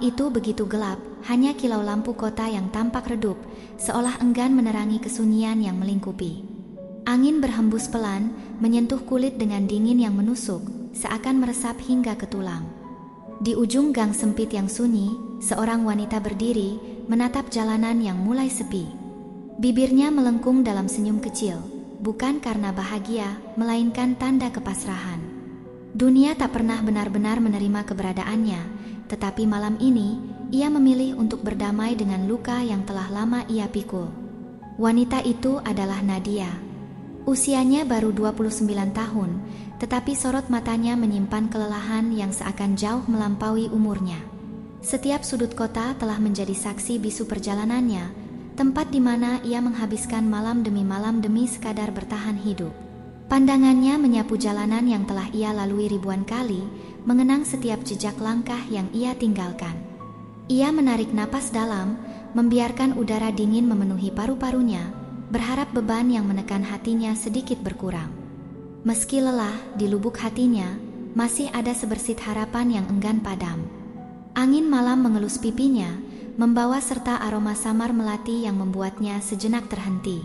itu begitu gelap, hanya kilau lampu kota yang tampak redup, seolah enggan menerangi kesunyian yang melingkupi. Angin berhembus pelan, menyentuh kulit dengan dingin yang menusuk, seakan meresap hingga ke tulang. Di ujung gang sempit yang sunyi, seorang wanita berdiri, menatap jalanan yang mulai sepi. Bibirnya melengkung dalam senyum kecil, bukan karena bahagia, melainkan tanda kepasrahan. Dunia tak pernah benar-benar menerima keberadaannya, tetapi malam ini, ia memilih untuk berdamai dengan luka yang telah lama ia pikul. Wanita itu adalah Nadia. Usianya baru 29 tahun, tetapi sorot matanya menyimpan kelelahan yang seakan jauh melampaui umurnya. Setiap sudut kota telah menjadi saksi bisu perjalanannya, tempat di mana ia menghabiskan malam demi sekadar bertahan hidup. Pandangannya menyapu jalanan yang telah ia lalui ribuan kali, mengenang setiap jejak langkah yang ia tinggalkan. Ia menarik napas dalam, membiarkan udara dingin memenuhi paru-parunya, berharap beban yang menekan hatinya sedikit berkurang. Meski lelah, di lubuk hatinya, masih ada sebersit harapan yang enggan padam. Angin malam mengelus pipinya, membawa serta aroma samar melati yang membuatnya sejenak terhenti.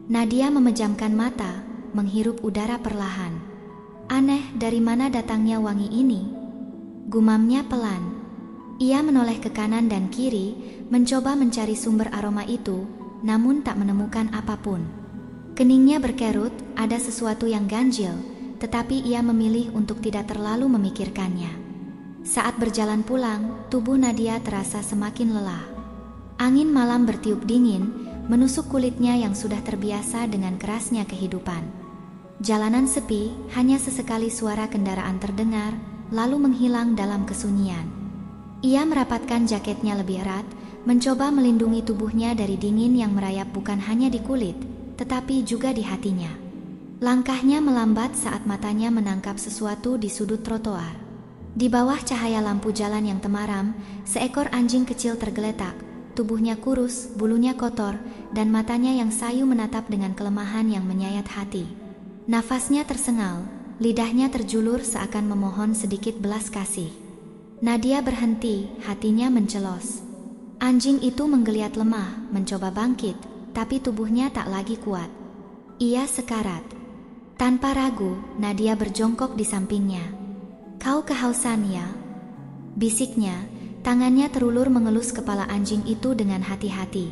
Nadia memejamkan mata, menghirup udara perlahan. Aneh, dari mana datangnya wangi ini? Gumamnya pelan. Ia menoleh ke kanan dan kiri, mencoba mencari sumber aroma itu, namun tak menemukan apapun. Keningnya berkerut, ada sesuatu yang ganjil, tetapi ia memilih untuk tidak terlalu memikirkannya. Saat berjalan pulang, tubuh Nadia terasa semakin lelah. Angin malam bertiup dingin, menusuk kulitnya yang sudah terbiasa dengan kerasnya kehidupan. Jalanan sepi, hanya sesekali suara kendaraan terdengar, lalu menghilang dalam kesunyian. Ia merapatkan jaketnya lebih erat, mencoba melindungi tubuhnya dari dingin yang merayap bukan hanya di kulit, tetapi juga di hatinya. Langkahnya melambat saat matanya menangkap sesuatu di sudut trotoar. Di bawah cahaya lampu jalan yang temaram, seekor anjing kecil tergeletak, tubuhnya kurus, bulunya kotor, dan matanya yang sayu menatap dengan kelemahan yang menyayat hati. Nafasnya tersengal, lidahnya terjulur seakan memohon sedikit belas kasih. Nadia berhenti, hatinya mencelos. Anjing itu menggeliat lemah, mencoba bangkit, tapi tubuhnya tak lagi kuat. Ia sekarat. Tanpa ragu, Nadia berjongkok di sampingnya. "Kau kehausan ya?" bisiknya, tangannya terulur mengelus kepala anjing itu dengan hati-hati.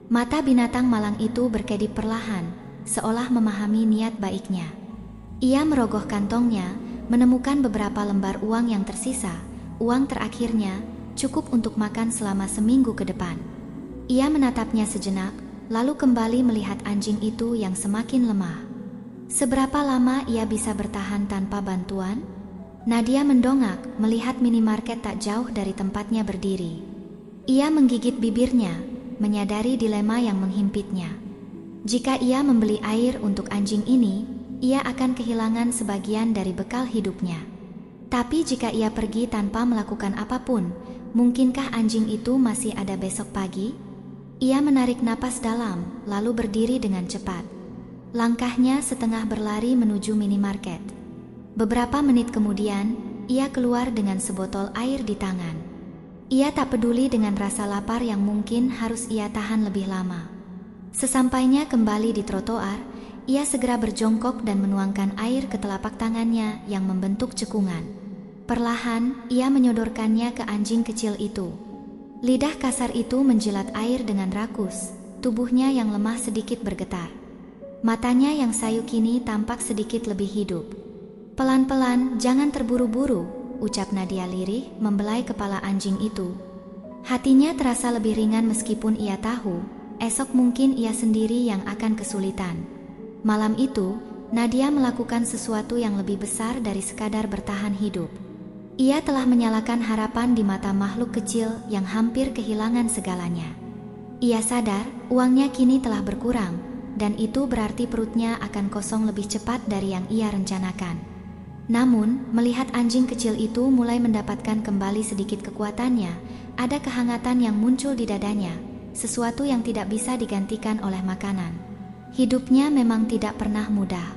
Mata binatang malang itu berkedip perlahan, seolah memahami niat baiknya. Ia merogoh kantongnya, menemukan beberapa lembar uang yang tersisa. Uang terakhirnya cukup untuk makan selama seminggu ke depan. Ia menatapnya sejenak, lalu kembali melihat anjing itu yang semakin lemah. Seberapa lama ia bisa bertahan tanpa bantuan? Nadia mendongak, melihat minimarket tak jauh dari tempatnya berdiri. Ia menggigit bibirnya, menyadari dilema yang menghimpitnya. Jika ia membeli air untuk anjing ini, ia akan kehilangan sebagian dari bekal hidupnya. Tapi jika ia pergi tanpa melakukan apapun, mungkinkah anjing itu masih ada besok pagi? Ia menarik napas dalam, lalu berdiri dengan cepat. Langkahnya setengah berlari menuju minimarket. Beberapa menit kemudian, ia keluar dengan sebotol air di tangan. Ia tak peduli dengan rasa lapar yang mungkin harus ia tahan lebih lama. Sesampainya kembali di trotoar, ia segera berjongkok dan menuangkan air ke telapak tangannya yang membentuk cekungan. Perlahan, ia menyodorkannya ke anjing kecil itu. Lidah kasar itu menjilat air dengan rakus, tubuhnya yang lemah sedikit bergetar. Matanya yang sayu kini tampak sedikit lebih hidup. "Pelan-pelan, jangan terburu-buru," ucap Nadia lirih membelai kepala anjing itu. Hatinya terasa lebih ringan meskipun ia tahu, esok mungkin ia sendiri yang akan kesulitan. Malam itu, Nadia melakukan sesuatu yang lebih besar dari sekadar bertahan hidup. Ia telah menyalakan harapan di mata makhluk kecil yang hampir kehilangan segalanya. Ia sadar uangnya kini telah berkurang, dan itu berarti perutnya akan kosong lebih cepat dari yang ia rencanakan. Namun, melihat anjing kecil itu mulai mendapatkan kembali sedikit kekuatannya, ada kehangatan yang muncul di dadanya, sesuatu yang tidak bisa digantikan oleh makanan. Hidupnya memang tidak pernah mudah.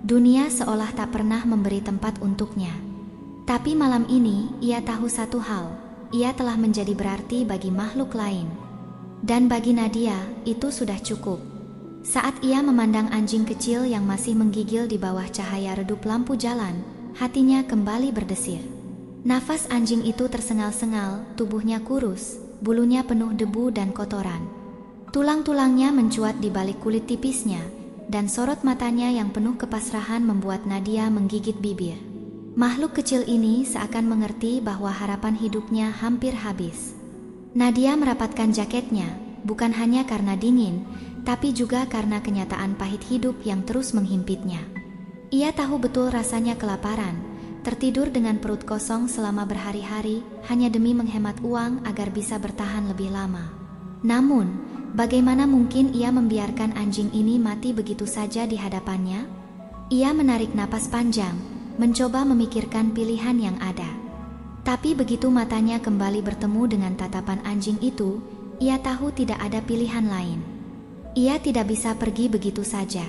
Dunia seolah tak pernah memberi tempat untuknya. Tapi malam ini, ia tahu satu hal, ia telah menjadi berarti bagi makhluk lain. Dan bagi Nadia, itu sudah cukup. Saat ia memandang anjing kecil yang masih menggigil di bawah cahaya redup lampu jalan, hatinya kembali berdesir. Nafas anjing itu tersengal-sengal, tubuhnya kurus, bulunya penuh debu dan kotoran. Tulang-tulangnya mencuat di balik kulit tipisnya, dan sorot matanya yang penuh kepasrahan membuat Nadia menggigit bibir. Makhluk kecil ini seakan mengerti bahwa harapan hidupnya hampir habis. Nadia merapatkan jaketnya, bukan hanya karena dingin, tapi juga karena kenyataan pahit hidup yang terus menghimpitnya. Ia tahu betul rasanya kelaparan, tertidur dengan perut kosong selama berhari-hari hanya demi menghemat uang agar bisa bertahan lebih lama. Namun, bagaimana mungkin ia membiarkan anjing ini mati begitu saja di hadapannya? Ia menarik napas panjang, mencoba memikirkan pilihan yang ada. Tapi begitu matanya kembali bertemu dengan tatapan anjing itu, ia tahu tidak ada pilihan lain. Ia tidak bisa pergi begitu saja.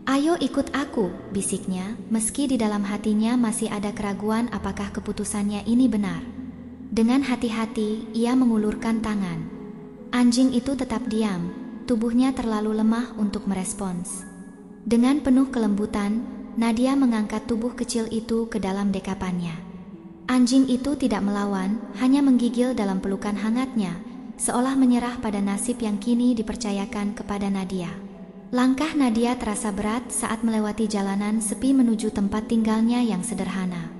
"Ayo ikut aku," bisiknya, meski di dalam hatinya masih ada keraguan apakah keputusannya ini benar. Dengan hati-hati, ia mengulurkan tangan. Anjing itu tetap diam, tubuhnya terlalu lemah untuk merespons. Dengan penuh kelembutan, Nadia mengangkat tubuh kecil itu ke dalam dekapannya. Anjing itu tidak melawan, hanya menggigil dalam pelukan hangatnya, seolah menyerah pada nasib yang kini dipercayakan kepada Nadia. Langkah Nadia terasa berat saat melewati jalanan sepi menuju tempat tinggalnya yang sederhana.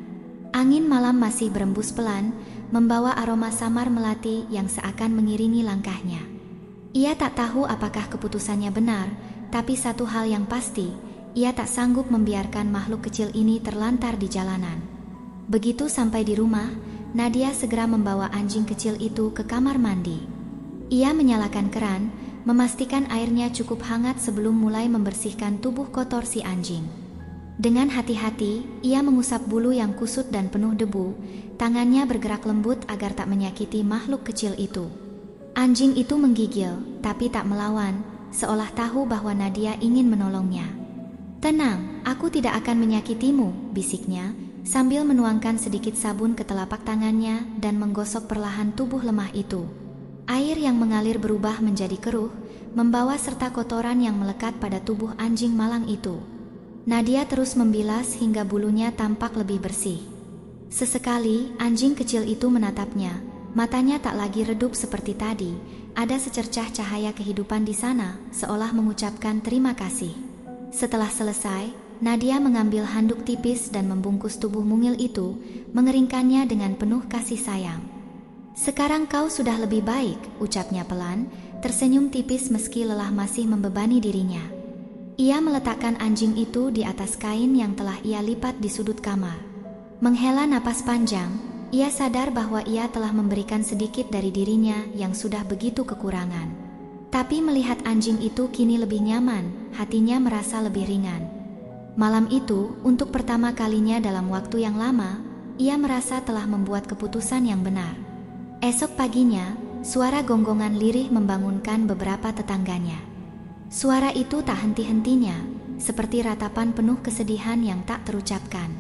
Angin malam masih berembus pelan, membawa aroma samar melati yang seakan mengiringi langkahnya. Ia tak tahu apakah keputusannya benar, tapi satu hal yang pasti, ia tak sanggup membiarkan makhluk kecil ini terlantar di jalanan. Begitu sampai di rumah, Nadia segera membawa anjing kecil itu ke kamar mandi. Ia menyalakan keran, memastikan airnya cukup hangat sebelum mulai membersihkan tubuh kotor si anjing. Dengan hati-hati, ia mengusap bulu yang kusut dan penuh debu, tangannya bergerak lembut agar tak menyakiti makhluk kecil itu. Anjing itu menggigil, tapi tak melawan, seolah tahu bahwa Nadia ingin menolongnya. "Tenang, aku tidak akan menyakitimu," bisiknya, sambil menuangkan sedikit sabun ke telapak tangannya dan menggosok perlahan tubuh lemah itu. Air yang mengalir berubah menjadi keruh, membawa serta kotoran yang melekat pada tubuh anjing malang itu. Nadia terus membilas hingga bulunya tampak lebih bersih. Sesekali, anjing kecil itu menatapnya, matanya tak lagi redup seperti tadi, ada secercah cahaya kehidupan di sana, seolah mengucapkan terima kasih. Setelah selesai, Nadia mengambil handuk tipis dan membungkus tubuh mungil itu, mengeringkannya dengan penuh kasih sayang. "Sekarang kau sudah lebih baik," ucapnya pelan, tersenyum tipis meski lelah masih membebani dirinya. Ia meletakkan anjing itu di atas kain yang telah ia lipat di sudut kamar. Menghela napas panjang, ia sadar bahwa ia telah memberikan sedikit dari dirinya yang sudah begitu kekurangan. Tapi melihat anjing itu kini lebih nyaman, hatinya merasa lebih ringan. Malam itu, untuk pertama kalinya dalam waktu yang lama, ia merasa telah membuat keputusan yang benar. Esok paginya, suara gonggongan lirih membangunkan beberapa tetangganya. Suara itu tak henti-hentinya, seperti ratapan penuh kesedihan yang tak terucapkan.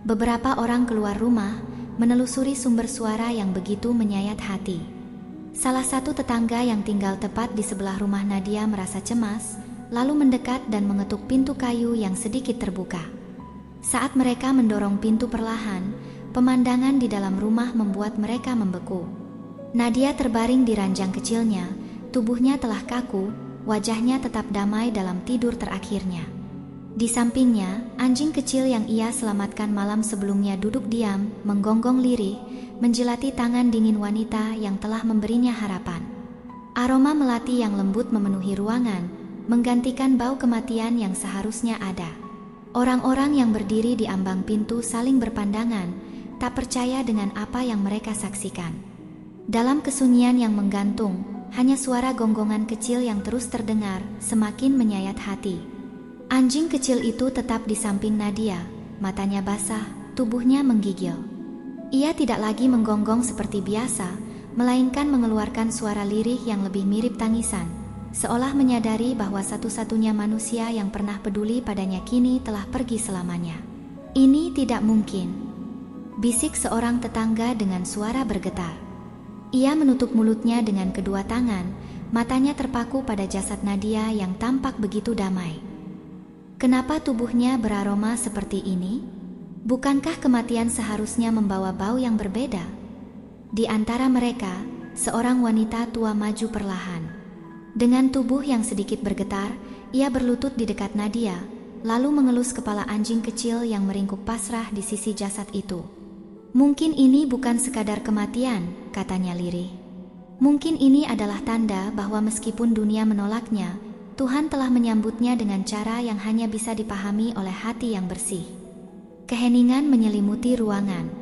Beberapa orang keluar rumah, menelusuri sumber suara yang begitu menyayat hati. Salah satu tetangga yang tinggal tepat di sebelah rumah Nadia merasa cemas, lalu mendekat dan mengetuk pintu kayu yang sedikit terbuka. Saat mereka mendorong pintu perlahan, pemandangan di dalam rumah membuat mereka membeku. Nadia terbaring di ranjang kecilnya, tubuhnya telah kaku, wajahnya tetap damai dalam tidur terakhirnya. Di sampingnya, anjing kecil yang ia selamatkan malam sebelumnya duduk diam, menggonggong lirih, menjilati tangan dingin wanita yang telah memberinya harapan. Aroma melati yang lembut memenuhi ruangan, menggantikan bau kematian yang seharusnya ada. Orang-orang yang berdiri di ambang pintu saling berpandangan, tak percaya dengan apa yang mereka saksikan. Dalam kesunyian yang menggantung, hanya suara gonggongan kecil yang terus terdengar, semakin menyayat hati. Anjing kecil itu tetap di samping Nadia, matanya basah, tubuhnya menggigil. Ia tidak lagi menggonggong seperti biasa, melainkan mengeluarkan suara lirih yang lebih mirip tangisan, seolah menyadari bahwa satu-satunya manusia yang pernah peduli padanya kini telah pergi selamanya. "Ini tidak mungkin," bisik seorang tetangga dengan suara bergetar. Ia menutup mulutnya dengan kedua tangan, matanya terpaku pada jasad Nadia yang tampak begitu damai. Kenapa tubuhnya beraroma seperti ini? Bukankah kematian seharusnya membawa bau yang berbeda? Di antara mereka, seorang wanita tua maju perlahan. Dengan tubuh yang sedikit bergetar, ia berlutut di dekat Nadia, lalu mengelus kepala anjing kecil yang meringkuk pasrah di sisi jasad itu. Mungkin ini bukan sekadar kematian, katanya lirih. Mungkin ini adalah tanda bahwa meskipun dunia menolaknya, Tuhan telah menyambutnya dengan cara yang hanya bisa dipahami oleh hati yang bersih. Keheningan menyelimuti ruangan.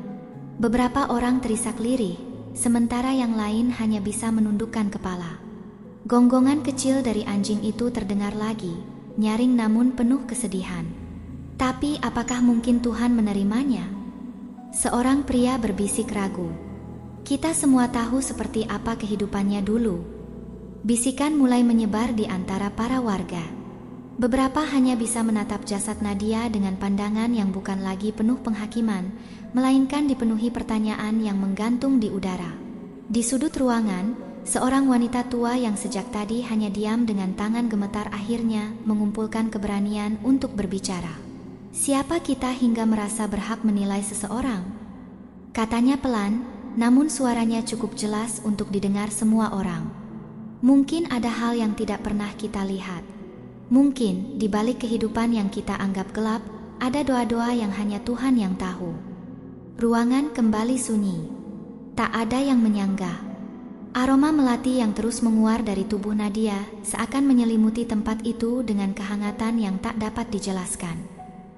Beberapa orang terisak lirih, sementara yang lain hanya bisa menundukkan kepala. Gonggongan kecil dari anjing itu terdengar lagi, nyaring namun penuh kesedihan. Tapi apakah mungkin Tuhan menerimanya? Seorang pria berbisik ragu. Kita semua tahu seperti apa kehidupannya dulu. Bisikan mulai menyebar di antara para warga. Beberapa hanya bisa menatap jasad Nadia dengan pandangan yang bukan lagi penuh penghakiman, melainkan dipenuhi pertanyaan yang menggantung di udara. Di sudut ruangan, seorang wanita tua yang sejak tadi hanya diam dengan tangan gemetar akhirnya mengumpulkan keberanian untuk berbicara. Siapa kita hingga merasa berhak menilai seseorang? Katanya pelan, namun suaranya cukup jelas untuk didengar semua orang. Mungkin ada hal yang tidak pernah kita lihat. Mungkin di balik kehidupan yang kita anggap gelap, ada doa-doa yang hanya Tuhan yang tahu. Ruangan kembali sunyi. Tak ada yang menyanggah. Aroma melati yang terus menguar dari tubuh Nadia seakan menyelimuti tempat itu dengan kehangatan yang tak dapat dijelaskan.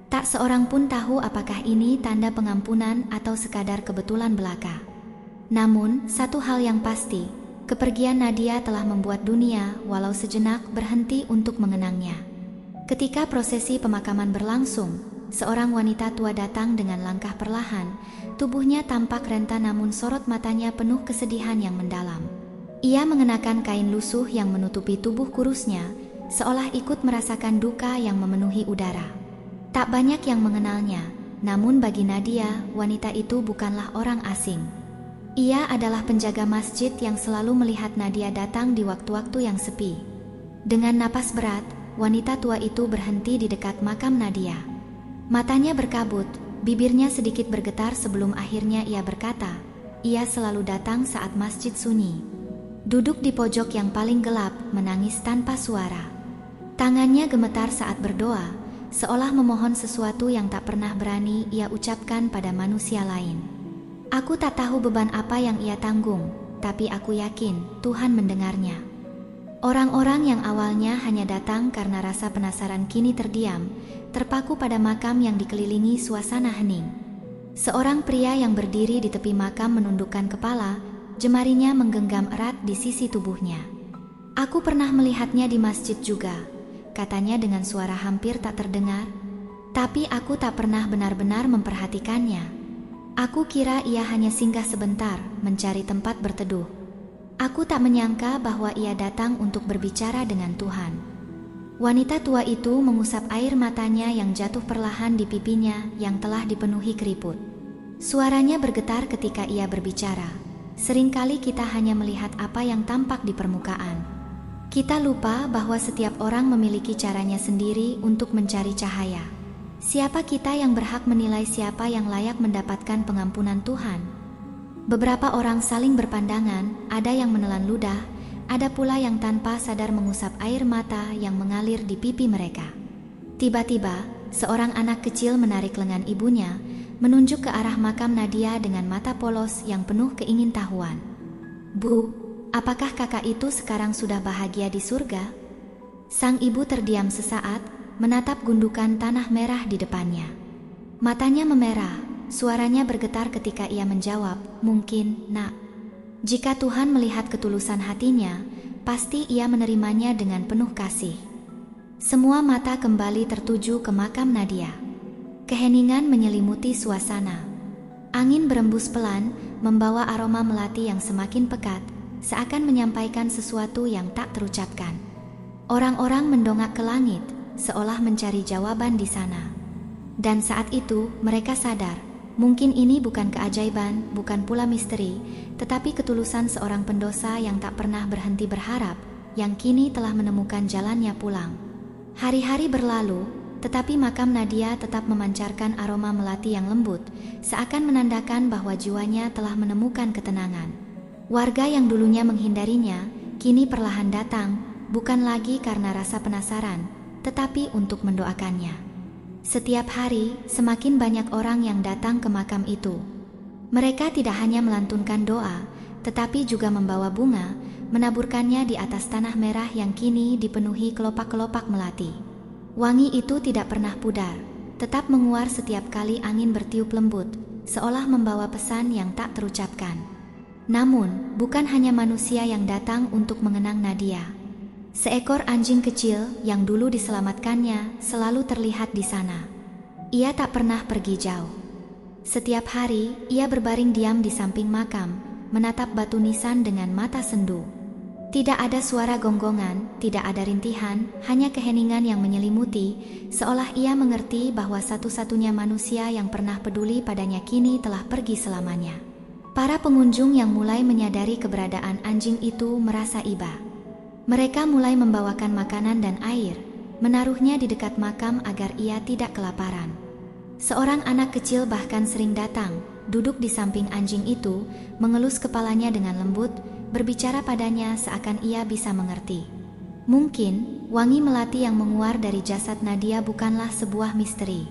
Tak seorang pun tahu apakah ini tanda pengampunan atau sekadar kebetulan belaka. Namun, satu hal yang pasti, kepergian Nadia telah membuat dunia walau sejenak berhenti untuk mengenangnya. Ketika prosesi pemakaman berlangsung, seorang wanita tua datang dengan langkah perlahan, tubuhnya tampak renta namun sorot matanya penuh kesedihan yang mendalam. Ia mengenakan kain lusuh yang menutupi tubuh kurusnya, seolah ikut merasakan duka yang memenuhi udara. Tak banyak yang mengenalnya, namun bagi Nadia, wanita itu bukanlah orang asing. Ia adalah penjaga masjid yang selalu melihat Nadia datang di waktu-waktu yang sepi. Dengan napas berat, wanita tua itu berhenti di dekat makam Nadia. Matanya berkabut, bibirnya sedikit bergetar sebelum akhirnya ia berkata, ia selalu datang saat masjid sunyi. Duduk di pojok yang paling gelap, menangis tanpa suara. Tangannya gemetar saat berdoa, seolah memohon sesuatu yang tak pernah berani ia ucapkan pada manusia lain. Aku tak tahu beban apa yang ia tanggung, tapi aku yakin Tuhan mendengarnya. Orang-orang yang awalnya hanya datang karena rasa penasaran kini terdiam, terpaku pada makam yang dikelilingi suasana hening. Seorang pria yang berdiri di tepi makam menundukkan kepala, jemarinya menggenggam erat di sisi tubuhnya. Aku pernah melihatnya di masjid juga, katanya dengan suara hampir tak terdengar, tapi aku tak pernah benar-benar memperhatikannya. Aku kira ia hanya singgah sebentar, mencari tempat berteduh. Aku tak menyangka bahwa ia datang untuk berbicara dengan Tuhan. Wanita tua itu mengusap air matanya yang jatuh perlahan di pipinya yang telah dipenuhi keriput. Suaranya bergetar ketika ia berbicara. Seringkali kita hanya melihat apa yang tampak di permukaan. Kita lupa bahwa setiap orang memiliki caranya sendiri untuk mencari cahaya. Siapa kita yang berhak menilai siapa yang layak mendapatkan pengampunan Tuhan? Beberapa orang saling berpandangan, ada yang menelan ludah, ada pula yang tanpa sadar mengusap air mata yang mengalir di pipi mereka. Tiba-tiba, seorang anak kecil menarik lengan ibunya, menunjuk ke arah makam Nadia dengan mata polos yang penuh keingintahuan. Bu, apakah kakak itu sekarang sudah bahagia di surga? Sang ibu terdiam sesaat, menatap gundukan tanah merah di depannya. Matanya memerah, suaranya bergetar ketika ia menjawab, mungkin, nak. Jika Tuhan melihat ketulusan hatinya, pasti ia menerimanya dengan penuh kasih. Semua mata kembali tertuju ke makam Nadia. Keheningan menyelimuti suasana. Angin berembus pelan, membawa aroma melati yang semakin pekat, seakan menyampaikan sesuatu yang tak terucapkan. Orang-orang mendongak ke langit, seolah mencari jawaban di sana. Dan saat itu, mereka sadar, Mungkin ini bukan keajaiban, bukan pula misteri, tetapi ketulusan seorang pendosa yang tak pernah berhenti berharap, yang kini telah menemukan jalannya pulang. Hari-hari berlalu, tetapi makam Nadia tetap memancarkan aroma melati yang lembut, seakan menandakan bahwa jiwanya telah menemukan ketenangan. Warga yang dulunya menghindarinya, kini perlahan datang, bukan lagi karena rasa penasaran, tetapi untuk mendoakannya. Setiap hari, semakin banyak orang yang datang ke makam itu. Mereka tidak hanya melantunkan doa, tetapi juga membawa bunga, menaburkannya di atas tanah merah yang kini dipenuhi kelopak-kelopak melati. Wangi itu tidak pernah pudar, tetap menguar setiap kali angin bertiup lembut, seolah membawa pesan yang tak terucapkan. Namun, bukan hanya manusia yang datang untuk mengenang Nadia. Seekor anjing kecil yang dulu diselamatkannya selalu terlihat di sana. Ia tak pernah pergi jauh. Setiap hari, ia berbaring diam di samping makam, menatap batu nisan dengan mata sendu. Tidak ada suara gonggongan, tidak ada rintihan, hanya keheningan yang menyelimuti, seolah ia mengerti bahwa satu-satunya manusia yang pernah peduli padanya kini telah pergi selamanya. Para pengunjung yang mulai menyadari keberadaan anjing itu merasa iba. Mereka mulai membawakan makanan dan air, menaruhnya di dekat makam agar ia tidak kelaparan. Seorang anak kecil bahkan sering datang, duduk di samping anjing itu, mengelus kepalanya dengan lembut, berbicara padanya seakan ia bisa mengerti. Mungkin, wangi melati yang menguar dari jasad Nadia bukanlah sebuah misteri.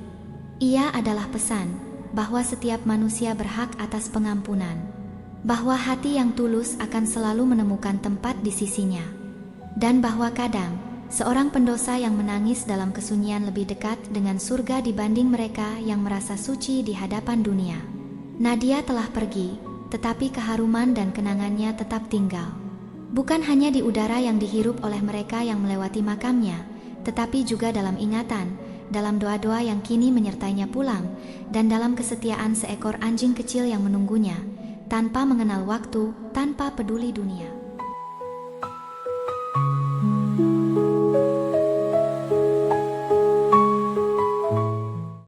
Ia adalah pesan, bahwa setiap manusia berhak atas pengampunan. Bahwa hati yang tulus akan selalu menemukan tempat di sisinya. Dan bahwa kadang, seorang pendosa yang menangis dalam kesunyian lebih dekat dengan surga dibanding mereka yang merasa suci di hadapan dunia. Nadia telah pergi, tetapi keharuman dan kenangannya tetap tinggal. Bukan hanya di udara yang dihirup oleh mereka yang melewati makamnya, tetapi juga dalam ingatan, dalam doa-doa yang kini menyertainya pulang, dan dalam kesetiaan seekor anjing kecil yang menunggunya, tanpa mengenal waktu, tanpa peduli dunia.